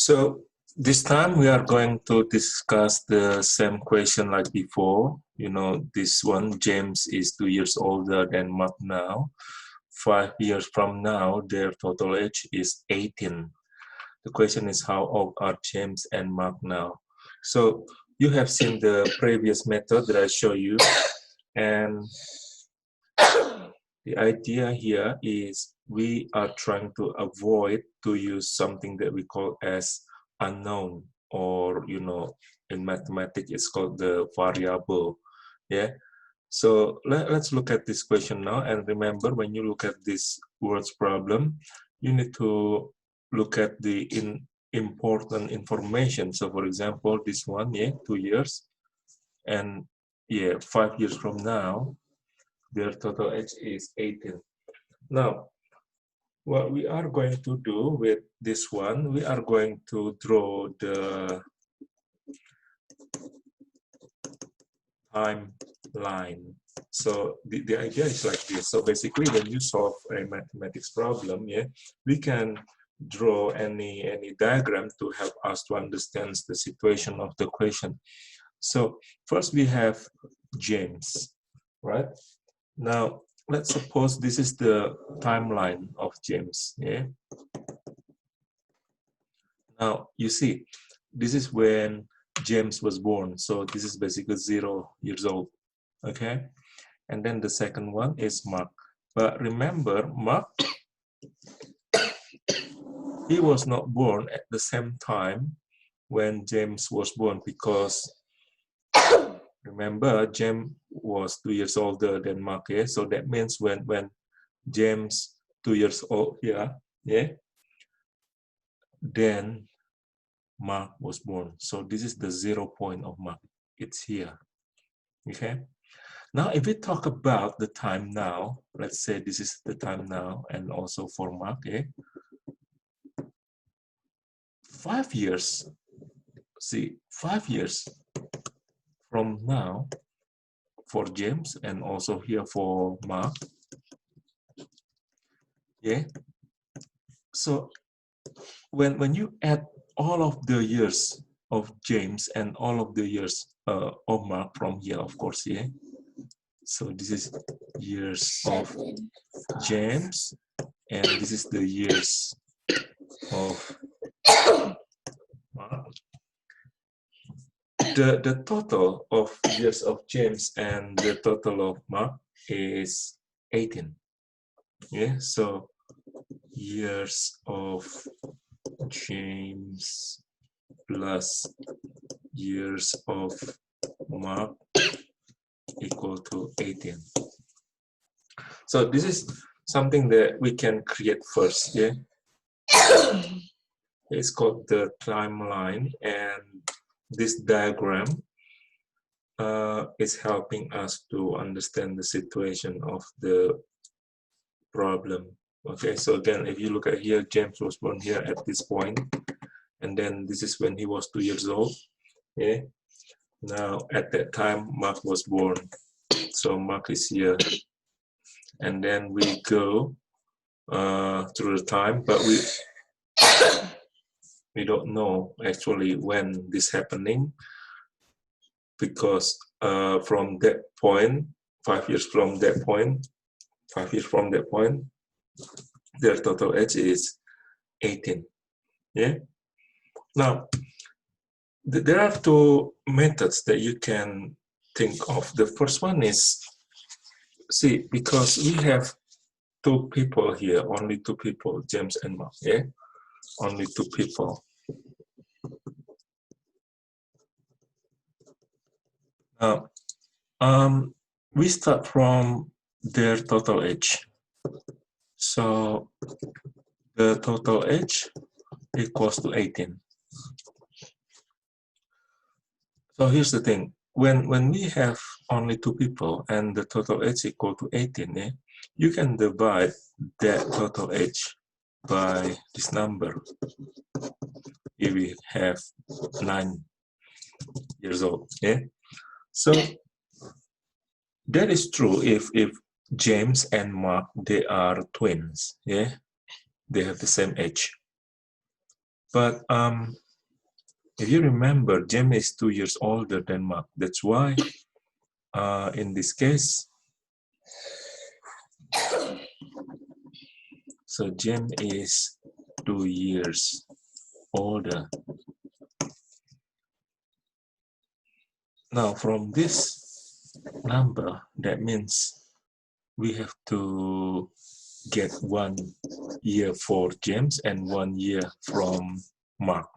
So this time we are going to discuss the same question like before. You know, this one, James is 2 years older than Mark now. 5 years from now, their total age is 18. The question is, how old are James and Mark now? So you have seen the previous method that I show you, and the idea here is we are trying to avoid to use something that we call as unknown, or in mathematics it's called the variable. Yeah, so let's look at this question now, and remember, when you look at this words problem, you need to look at the important information. So for example, this one, 2 years, and 5 years from now their total age is 18. Now, what we are going to do with this one, we are going to draw the timeline. So the idea is like this. So basically, when you solve a mathematics problem, we can draw any diagram to help us to understand the situation of the question. So first we have James, right? Now, let's suppose this is the timeline of James. Now, you see, this is when James was born. So this is basically 0 years old. Okay. And then the second one is Mark. But remember, Mark, he was not born at the same time when James was born, because remember, James was 2 years older than Mark. So that means when James 2 years old here, then Mark was born. So this is the 0 point of Mark. It's here. Okay. Now, if we talk about the time now, let's say this is the time now, and also for Mark, 5 years. See, 5 years from now for James, and also here for Mark. So when you add all of the years of James and all of the years of Mark from here, of course, so this is years of James, and this is the years of Mark. The total of years of James and the total of Mark is 18. So years of James plus years of Mark equal to 18. So this is something that we can create first. It's called the timeline, and this diagram is helping us to understand the situation of the problem. Okay, so again, if you look at here, James was born here at this point, and then this is when he was 2 years old. Now at that time Mark was born, so Mark is here, and then we go through the time, but we don't know actually when this happening, because from that point, 5 years from that point, 5 years from that point, their total age is 18. Now, there are two methods that you can think of. The first one is, see, because we have two people here, only two people, James and Mark, only two people. Now, we start from their total age. So the total age equals to 18. So here's the thing. When we have only two people and the total age equal to 18, you can divide that total age by this number. Here we have 9 years old. So that is true if James and Mark, they are twins. They have the same age. But if you remember, James is 2 years older than Mark. That's why in this case, so James is 2 years older. Now from this number, that means we have to get 1 year for James and 1 year from Mark.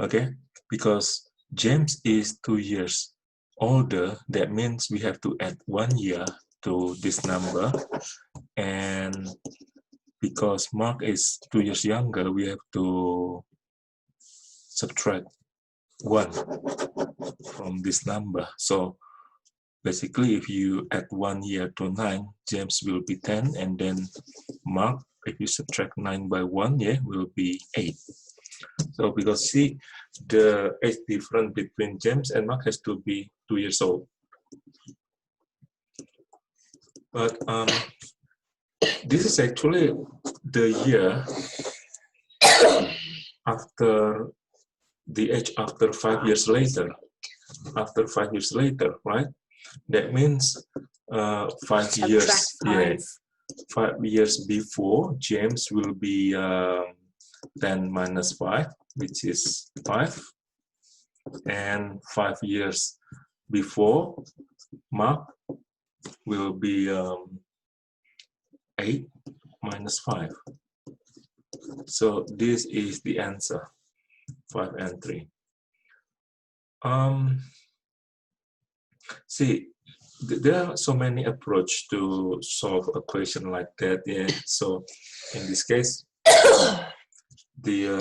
Okay, because James is 2 years older, that means we have to add 1 year to this number, and because Mark is 2 years younger, we have to subtract 1 from this number. So basically, if you add 1 year to 9, James will be 10, and then Mark, if you subtract 9 by 1, yeah, will be 8. So because see, the age difference between James and Mark has to be 2 years old. But this is actually the year after the age after 5 years later. After 5 years later, right? That means 5 years. Yeah, 5 years before, James will be 10 minus 5, which is 5. And 5 years before, Mark will be 8 minus 5. So this is the answer, 5 and 3. See, there are so many approaches to solve a question like that. Yeah. So in this case, there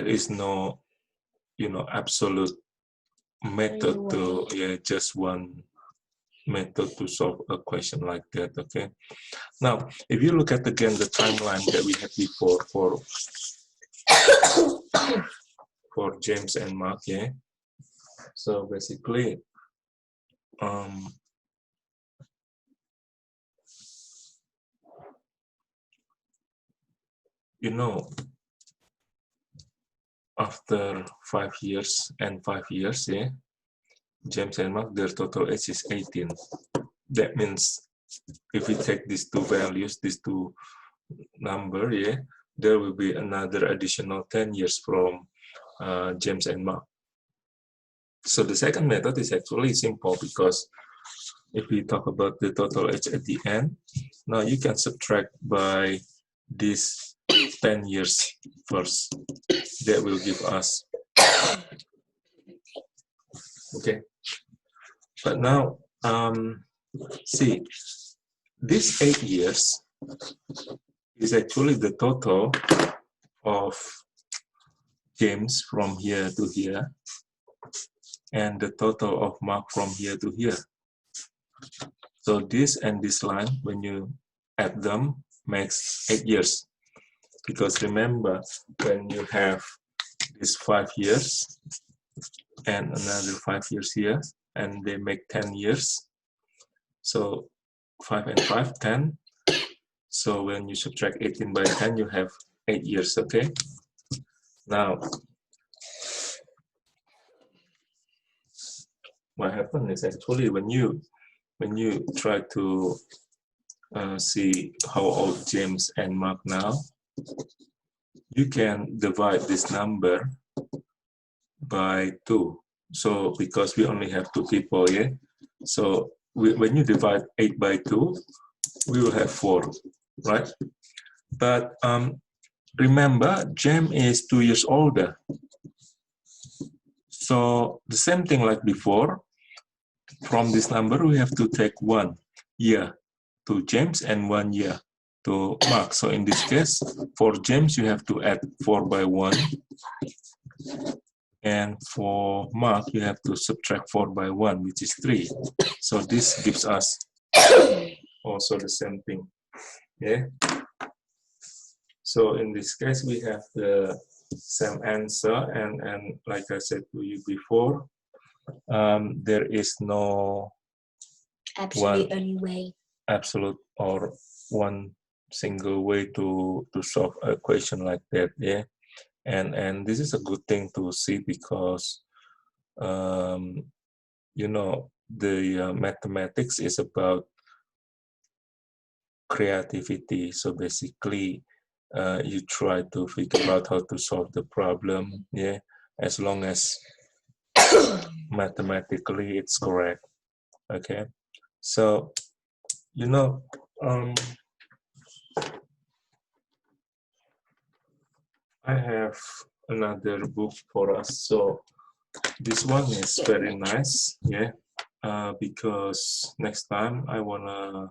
is no, absolute method to, just one method to solve a question like that. Okay. Now, if you look at again the timeline that we had before for James and Mark, yeah. So basically, after 5 years and 5 years, yeah, James and Mark, their total age is 18. That means if we take these two values, these two numbers, yeah, there will be another additional 10 years from James and Mark. So the second method is actually simple, because if we talk about the total age at the end, now you can subtract by this 10 years first. That will give us, okay. But now, see, this 8 years is actually the total of James from here to here, and the total of Mark from here to here. So this and this line, when you add them, makes 8 years. Because remember, when you have this 5 years and another 5 years here, and they make 10 years. So 5 and 5, 10. So when you subtract 18 by 10, you have 8 years, okay? Now, what happened is actually when you try to see how old James and Mark now, you can divide this number by 2. So because we only have 2 people, yeah. So when you divide 8 by 2, we will have 4, right? But remember, James is 2 years older. So the same thing like before. From this number, we have to take 1 year to James and 1 year to Mark. So in this case, for James, you have to add 4 by 1. And for Mark, you have to subtract 4 by 1, which is 3. So this gives us also the same thing. Yeah. So in this case, we have the same answer. And like I said to you before, there is no absolute only way. Absolute or one single way to solve a question like that. Yeah, and this is a good thing to see because you know the mathematics is about creativity. So basically, you try to figure out how to solve the problem. Yeah, as long as mathematically it's correct. Okay, so you know, um, I have another book for us. So this one is very nice. Yeah, because next time I wanna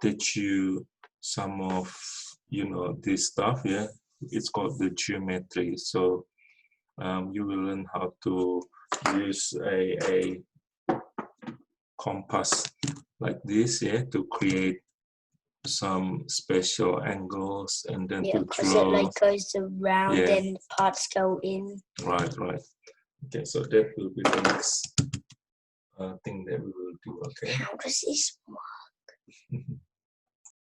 teach you some of this stuff. Yeah, it's called the geometry. So you will learn how to use a compass like this, yeah, to create some special angles and then to because draw. it like goes around Yeah. and parts go in. Right. Okay, so that will be the next thing that we will do. Okay. How does this